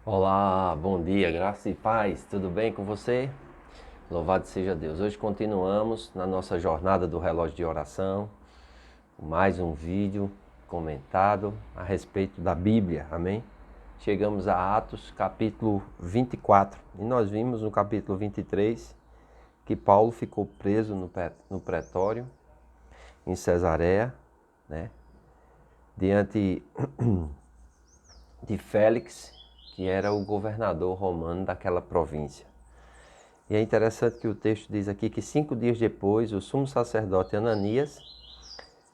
Olá, bom dia, graça e paz, tudo bem com você? Louvado seja Deus. Hoje continuamos na nossa jornada do relógio de oração, mais um vídeo comentado a respeito da Bíblia, amém? Chegamos a Atos capítulo 24 e nós vimos no capítulo 23 que Paulo ficou preso no pretório em Cesareia, né? Diante de Félix, que era o governador romano daquela província. E é interessante que o texto diz aqui que 5 dias depois, o sumo sacerdote Ananias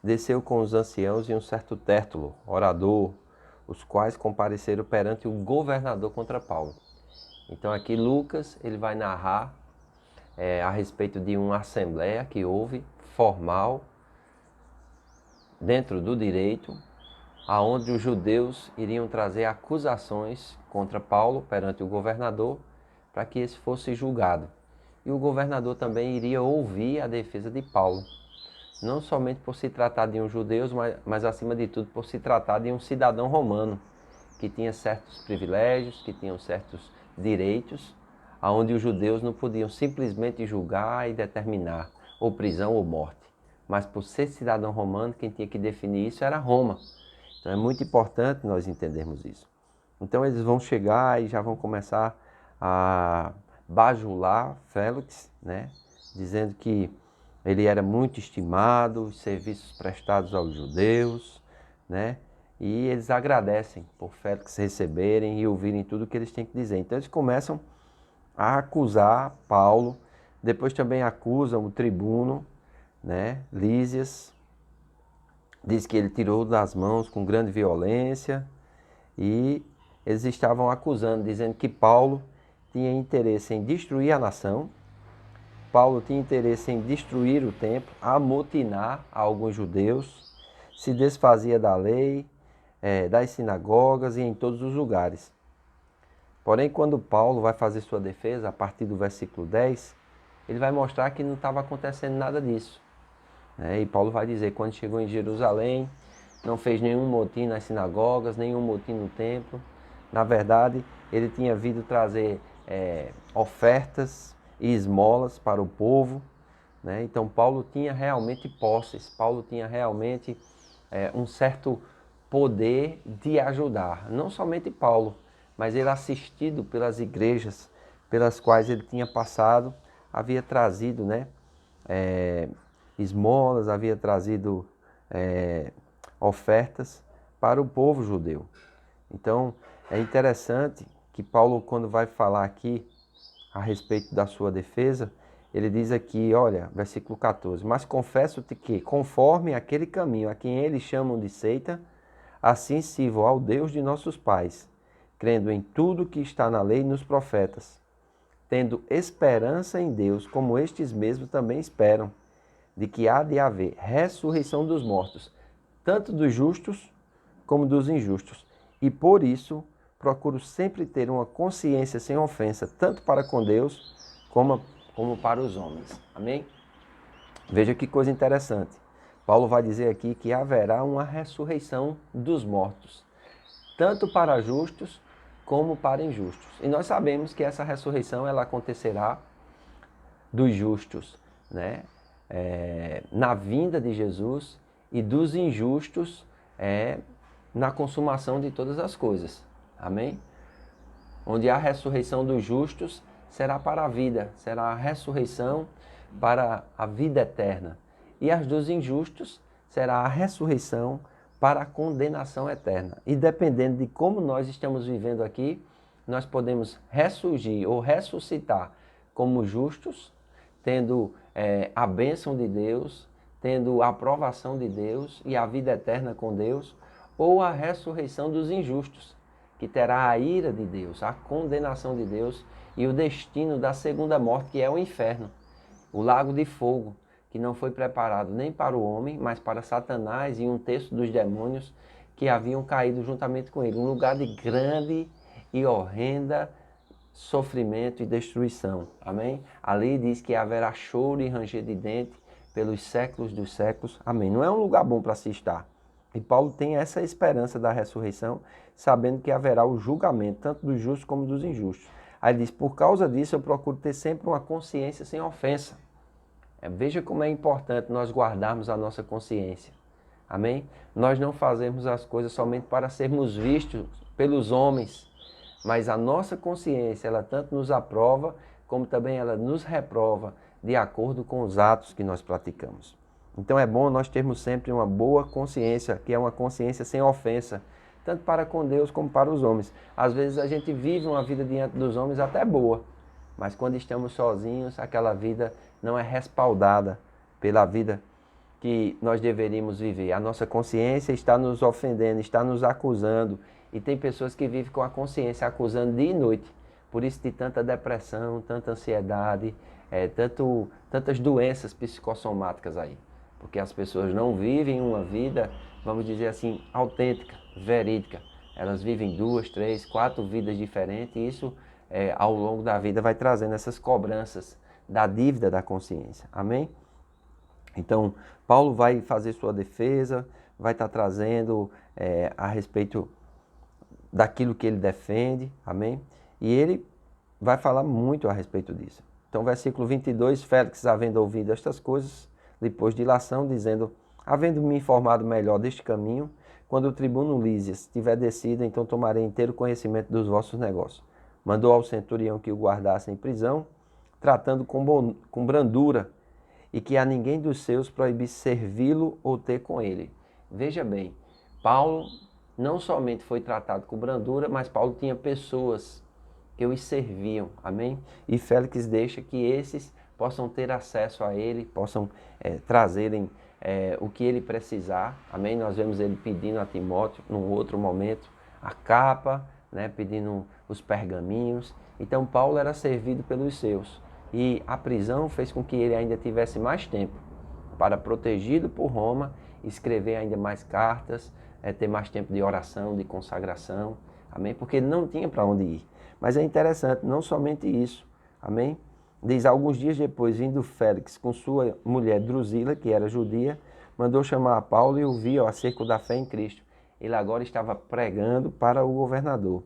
desceu com os anciãos e um certo Tértulo, orador, os quais compareceram perante o governador contra Paulo. Então aqui Lucas ele vai narrar a respeito de uma assembleia que houve formal dentro do direito, aonde os judeus iriam trazer acusações contra Paulo perante o governador para que esse fosse julgado. E o governador também iria ouvir a defesa de Paulo, não somente por se tratar de um judeu, mas acima de tudo por se tratar de um cidadão romano, que tinha certos privilégios, que tinham certos direitos, aonde os judeus não podiam simplesmente julgar e determinar ou prisão ou morte. Mas por ser cidadão romano, quem tinha que definir isso era Roma. Então é muito importante nós entendermos isso. Então eles vão chegar e já vão começar a bajular Félix, né? Dizendo que ele era muito estimado, os serviços prestados aos judeus, né? E eles agradecem por Félix receberem e ouvirem tudo o que eles têm que dizer. Então eles começam a acusar Paulo, depois também acusam o tribuno, né? Lísias, diz que ele tirou das mãos com grande violência e eles estavam acusando, dizendo que Paulo tinha interesse em destruir a nação, Paulo tinha interesse em destruir o templo, amotinar alguns judeus, se desfazia da lei, das sinagogas e em todos os lugares. Porém, quando Paulo vai fazer sua defesa, a partir do versículo 10, ele vai mostrar que não estava acontecendo nada disso. E Paulo vai dizer, quando chegou em Jerusalém, não fez nenhum motim nas sinagogas, nenhum motim no templo. Na verdade, ele tinha vindo trazer ofertas e esmolas para o povo. Então, Paulo tinha realmente posses, Paulo tinha realmente um certo poder de ajudar. Não somente Paulo, mas ele assistido pelas igrejas pelas quais ele tinha passado, havia trazido, esmolas, havia trazido ofertas para o povo judeu. Então, é interessante que Paulo, quando vai falar aqui a respeito da sua defesa, ele diz aqui, olha, versículo 14, mas confesso-te que, conforme aquele caminho a quem eles chamam de seita, assim sirvo ao Deus de nossos pais, crendo em tudo que está na lei e nos profetas, tendo esperança em Deus, como estes mesmos também esperam, de que há de haver ressurreição dos mortos, tanto dos justos como dos injustos. E por isso procuro sempre ter uma consciência sem ofensa, tanto para com Deus como para os homens. Amém? Veja que coisa interessante. Paulo vai dizer aqui que haverá uma ressurreição dos mortos, tanto para justos como para injustos. E nós sabemos que essa ressurreição ela acontecerá dos justos, né? Na vinda de Jesus, e dos injustos na consumação de todas as coisas. Amém? Onde a ressurreição dos justos será para a vida, será a ressurreição para a vida eterna. E as dos injustos será a ressurreição para a condenação eterna. E dependendo de como nós estamos vivendo aqui, nós podemos ressurgir ou ressuscitar como justos, tendo a bênção de Deus, tendo a aprovação de Deus e a vida eterna com Deus, ou a ressurreição dos injustos, que terá a ira de Deus, a condenação de Deus e o destino da segunda morte, que é o inferno, o lago de fogo, que não foi preparado nem para o homem, mas para Satanás e um terço dos demônios que haviam caído juntamente com ele. Um lugar de grande e horrenda sofrimento e destruição. Amém? Ali diz que haverá choro e ranger de dente pelos séculos dos séculos. Amém? Não é um lugar bom para se estar. E Paulo tem essa esperança da ressurreição, sabendo que haverá o julgamento, tanto dos justos como dos injustos. Aí ele diz, por causa disso eu procuro ter sempre uma consciência sem ofensa. Veja como é importante nós guardarmos a nossa consciência. Amém? Nós não fazemos as coisas somente para sermos vistos pelos homens, mas a nossa consciência, ela tanto nos aprova, como também ela nos reprova de acordo com os atos que nós praticamos. Então é bom nós termos sempre uma boa consciência, que é uma consciência sem ofensa, tanto para com Deus como para os homens. Às vezes a gente vive uma vida diante dos homens até boa, mas quando estamos sozinhos, aquela vida não é respaldada pela vida que nós deveríamos viver. A nossa consciência está nos ofendendo, está nos acusando. E tem pessoas que vivem com a consciência acusando dia e noite. Por isso de tanta depressão, tanta ansiedade, tantas doenças psicossomáticas aí. Porque as pessoas não vivem uma vida, vamos dizer assim, autêntica, verídica. Elas vivem 2, 3, 4 vidas diferentes e isso, ao longo da vida, vai trazendo essas cobranças da dívida da consciência. Amém? Então, Paulo vai fazer sua defesa, vai estar trazendo a respeito daquilo que ele defende, amém? E ele vai falar muito a respeito disso. Então, versículo 22, Félix, havendo ouvido estas coisas, lhe pôs dilação, dizendo, havendo me informado melhor deste caminho, quando o tribuno Lísias tiver descido, então tomarei inteiro conhecimento dos vossos negócios. Mandou ao centurião que o guardasse em prisão, tratando com brandura, e que a ninguém dos seus proibisse servi-lo ou ter com ele. Veja bem, Paulo não somente foi tratado com brandura, mas Paulo tinha pessoas que os serviam, amém? E Félix deixa que esses possam ter acesso a ele, possam trazerem o que ele precisar, amém? Nós vemos ele pedindo a Timóteo, num outro momento, a capa, né? Pedindo os pergaminhos. Então Paulo era servido pelos seus. E a prisão fez com que ele ainda tivesse mais tempo para, protegido por Roma, escrever ainda mais cartas, ter mais tempo de oração, de consagração, amém? Porque ele não tinha para onde ir. Mas é interessante, não somente isso, amém? Diz, alguns dias depois, vindo Félix com sua mulher Drusila, que era judia, mandou chamar a Paulo e ouviu acerca da fé em Cristo. Ele agora estava pregando para o governador.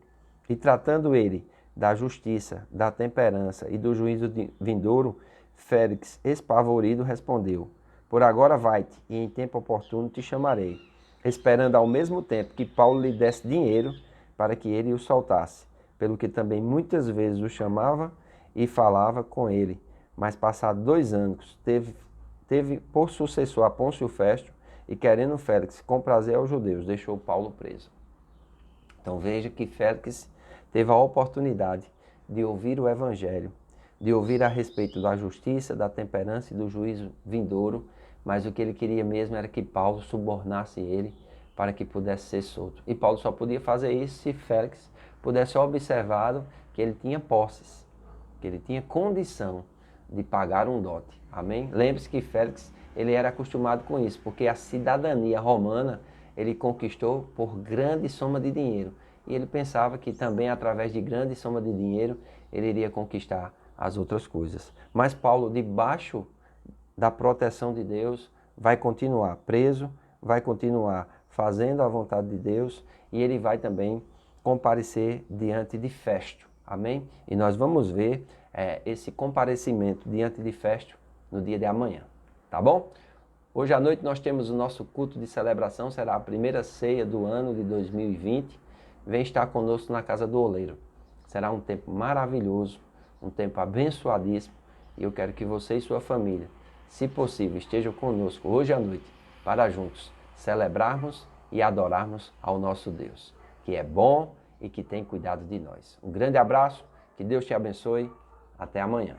E tratando ele da justiça, da temperança e do juízo vindouro, Félix, espavorido, respondeu, por agora vai-te, e em tempo oportuno te chamarei, esperando ao mesmo tempo que Paulo lhe desse dinheiro para que ele o soltasse, pelo que também muitas vezes o chamava e falava com ele. Mas passados 2 anos, teve por sucessor a Pôncio Festo, e querendo Félix comprazer aos judeus, deixou Paulo preso. Então veja que Félix teve a oportunidade de ouvir o Evangelho, de ouvir a respeito da justiça, da temperança e do juízo vindouro, mas o que ele queria mesmo era que Paulo subornasse ele para que pudesse ser solto. E Paulo só podia fazer isso se Félix pudesse observar que ele tinha posses, que ele tinha condição de pagar um dote. Amém? Lembre-se que Félix ele era acostumado com isso, porque a cidadania romana ele conquistou por grande soma de dinheiro. E ele pensava que também através de grande soma de dinheiro ele iria conquistar as outras coisas. Mas Paulo, debaixo da proteção de Deus, vai continuar preso, vai continuar fazendo a vontade de Deus e ele vai também comparecer diante de Festo. Amém? E nós vamos ver esse comparecimento diante de Festo no dia de amanhã. Tá bom? Hoje à noite nós temos o nosso culto de celebração, será a primeira ceia do ano de 2020. Vem estar conosco na Casa do Oleiro. Será um tempo maravilhoso, um tempo abençoadíssimo. E eu quero que você e sua família, se possível, estejam conosco hoje à noite para juntos celebrarmos e adorarmos ao nosso Deus, que é bom e que tem cuidado de nós. Um grande abraço, que Deus te abençoe. Até amanhã.